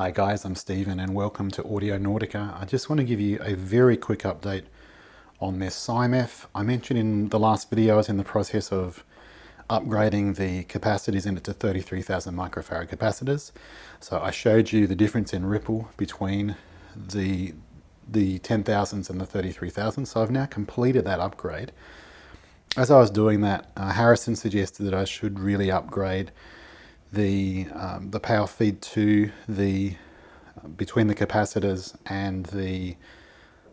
Hi guys, I'm Stephen and welcome to Audio Nautica. I just want to give you a very quick update on this SYMEF. I mentioned in the last video I was in the process of upgrading the capacitors in it to 33,000 microfarad capacitors. So I showed you the difference in ripple between the 10,000s and the 33,000. So I've now completed that upgrade. As I was doing that, Harrison suggested that I should really upgrade the power feed to the between the capacitors and the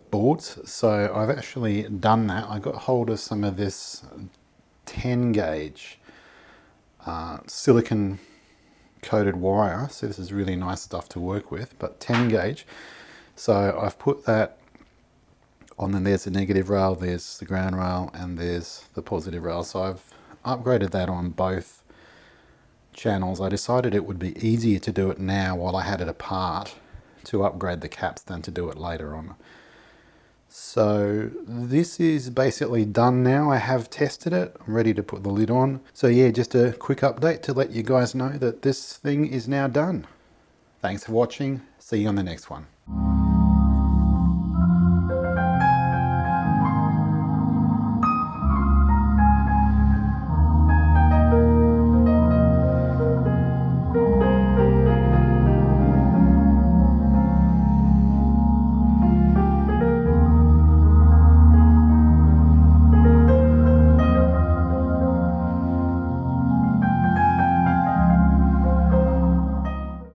boards. So I've actually done that. I got hold of some of this 10 gauge silicon coated wire. So this is really nice stuff to work with, but 10 gauge. So I've put that on, then there's the negative rail, there's the ground rail, and there's the positive rail. So I've upgraded that on both channels. I decided it would be easier to do it now while I had it apart to upgrade the caps than to do it later on. So this is basically done now. I have tested it. I'm ready to put the lid on. So yeah, just a quick update to let you guys know that this thing is now done. Thanks for watching. See you on the next one.